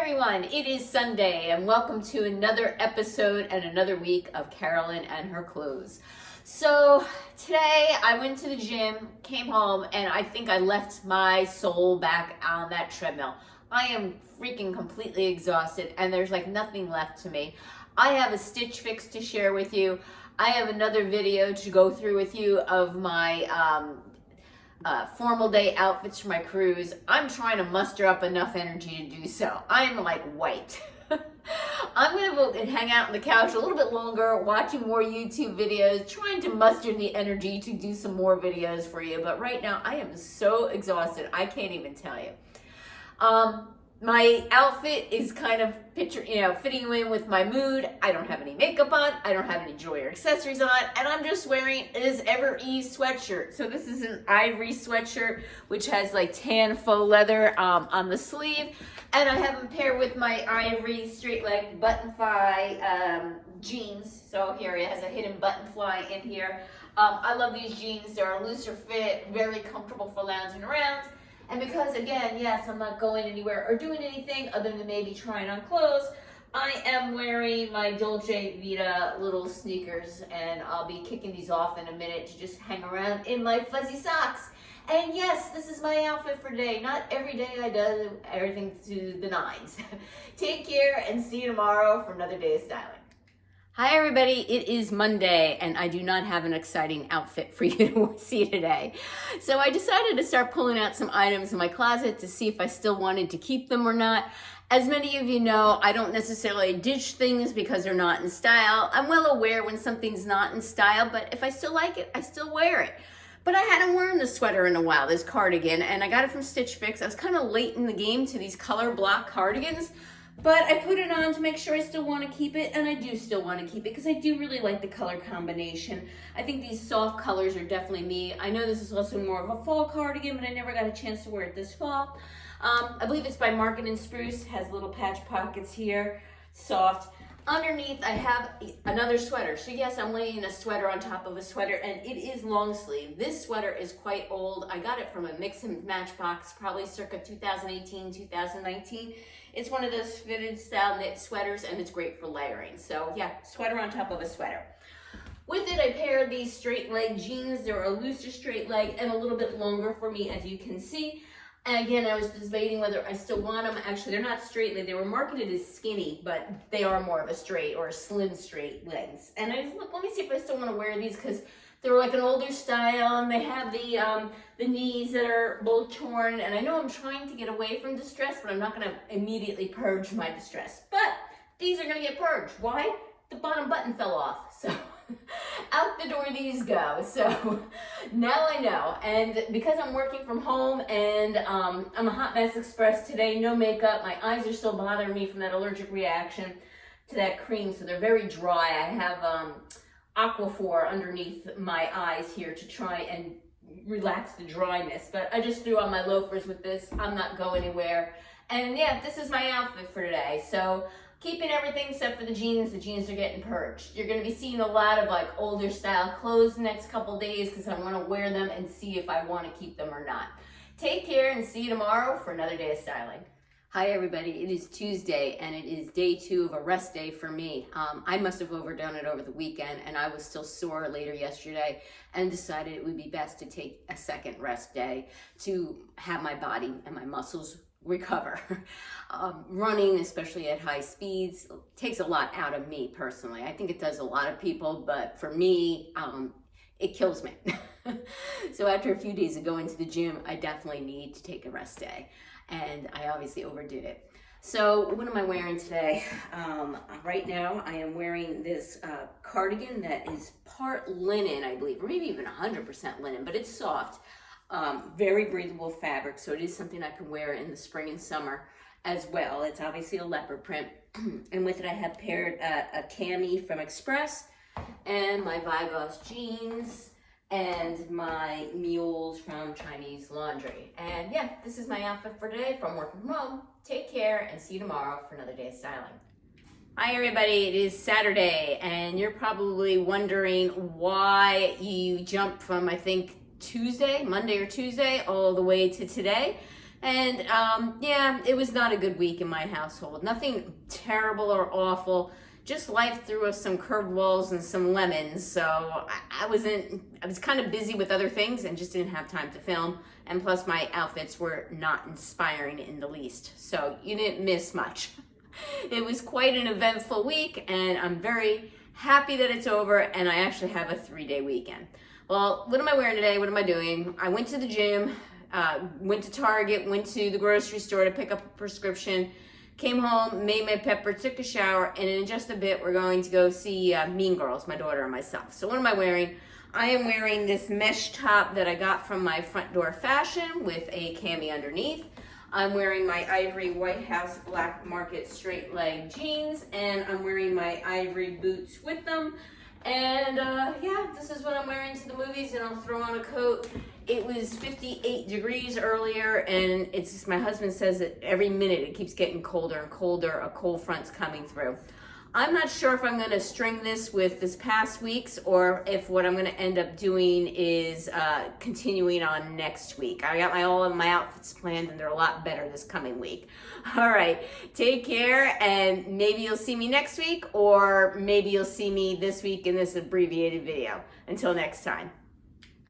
everyone, it is Sunday and welcome to another episode and another week of Carolyn and her clothes. So today I went to the gym, came home, and I think I left my soul back on that treadmill. I am freaking completely exhausted and there's like nothing left to me. I have a stitch fix to share with you. I have another video to go through with you of my formal day outfits for my cruise. I'm trying to muster up enough energy to do so. I'm like white. I'm gonna go and hang out on the couch a little bit longer, watching more YouTube videos, trying to muster the energy to do some more videos for you. But right now I am so exhausted, I can't even tell you. My outfit is kind of fitting you in with my mood. I don't have any makeup on, I don't have any jewelry or accessories on, and I'm just wearing this Ever Ease sweatshirt. So this is an ivory sweatshirt, which has like tan faux leather on the sleeve. And I have them paired with my ivory straight leg button fly jeans. So here it has a hidden button fly in here. I love these jeans. They're a looser fit, very comfortable for lounging around. And because, again, yes, I'm not going anywhere or doing anything other than maybe trying on clothes, I am wearing my Dolce Vita little sneakers, and I'll be kicking these off in a minute to just hang around in my fuzzy socks. And yes, this is my outfit for today. Not every day I do everything to the nines. Take care and see you tomorrow for another day of styling. Hi everybody, it is Monday and I do not have an exciting outfit for you to see today. So I decided to start pulling out some items in my closet to see if I still wanted to keep them or not. As many of you know, I don't necessarily ditch things because they're not in style. I'm well aware when something's not in style, but if I still like it, I still wear it. But I hadn't worn this sweater in a while, this cardigan, and I got it from Stitch Fix. I was kind of late in the game to these color block cardigans. But I put it on to make sure I still want to keep it, and I do still want to keep it because I do really like the color combination. I think these soft colors are definitely me. I know this is also more of a fall cardigan, but I never got a chance to wear it this fall. I believe it's by Market & Spruce, has little patch pockets here, soft. Underneath, I have another sweater. So yes, I'm laying a sweater on top of a sweater, and it is long sleeve. This sweater is quite old. I got it from a mix and match box, probably circa 2018, 2019. It's one of those fitted style knit sweaters, and it's great for layering. So yeah, sweater on top of a sweater. With it, I paired these straight leg jeans. They're a looser straight leg and a little bit longer for me, as you can see. And again, I was debating whether I still want them. Actually, they're not straight leg. They were marketed as skinny, but they are more of a straight or a slim straight legs. And I just, let me see if I still want to wear these because they're like an older style and they have the knees that are both torn. And I know I'm trying to get away from distress, but I'm not going to immediately purge my distress. But these are going to get purged. Why? The bottom button fell off. So out the door these go. So now I know. And because I'm working from home and I'm a hot mess express today, no makeup, my eyes are still bothering me from that allergic reaction to that cream. So they're very dry. I have Aquaphor underneath my eyes here to try and relax the dryness. But I just threw on my loafers with this. I'm not going anywhere. And yeah, this is my outfit for today. So keeping everything except for the jeans. The jeans are getting purged. You're going to be seeing a lot of like older style clothes the next couple days because I want to wear them and see if I want to keep them or not. Take care and see you tomorrow for another day of styling. Hi everybody, it is Tuesday and it is day 2 of a rest day for me. I must have overdone it over the weekend and I was still sore later yesterday and decided it would be best to take a second rest day to have my body and my muscles recover. Running, especially at high speeds, takes a lot out of me personally. I think it does a lot of people, but for me, it kills me. So after a few days of going to the gym, I definitely need to take a rest day. And I obviously overdid it. So what am I wearing today? Right now I am wearing this cardigan that is part linen, I believe, or maybe even 100% linen, but it's soft. Very breathable fabric, so it is something I can wear in the spring and summer as well. It's obviously a leopard print. And with it I have paired a cami from Express and my Vigos jeans and my mules from Chinese Laundry. And yeah, this is my outfit for today from working from home. Take care and see you tomorrow for another day of styling. Hi everybody, it is Saturday and you're probably wondering why you jumped from, I think, Monday or Tuesday, all the way to today. And yeah, it was not a good week in my household. Nothing terrible or awful. Just life threw us some curveballs and some lemons. So I was kind of busy with other things and just didn't have time to film. And plus my outfits were not inspiring in the least. So you didn't miss much. It was quite an eventful week, and I'm very happy that it's over and I actually have a 3-day weekend. Well, what am I wearing today? What am I doing? I went to the gym, went to Target, went to the grocery store to pick up a prescription, came home, made my pepper, took a shower, and in just a bit we're going to go see Mean Girls, my daughter and myself. So what am I wearing? I am wearing this mesh top that I got from my Front Door Fashion with a cami underneath. I'm wearing my ivory White House Black Market straight leg jeans, and I'm wearing my ivory boots with them. And yeah, this is what I'm wearing to the movies, and I'll throw on a coat. It was 58 degrees earlier, and it's just, my husband says that every minute it keeps getting colder and colder. A cold front's coming through. I'm not sure if I'm going to string this with this past week's, or if what I'm going to end up doing is continuing on next week. I got all of my outfits planned, and they're a lot better this coming week. All right, take care, and maybe you'll see me next week, or maybe you'll see me this week in this abbreviated video. Until next time.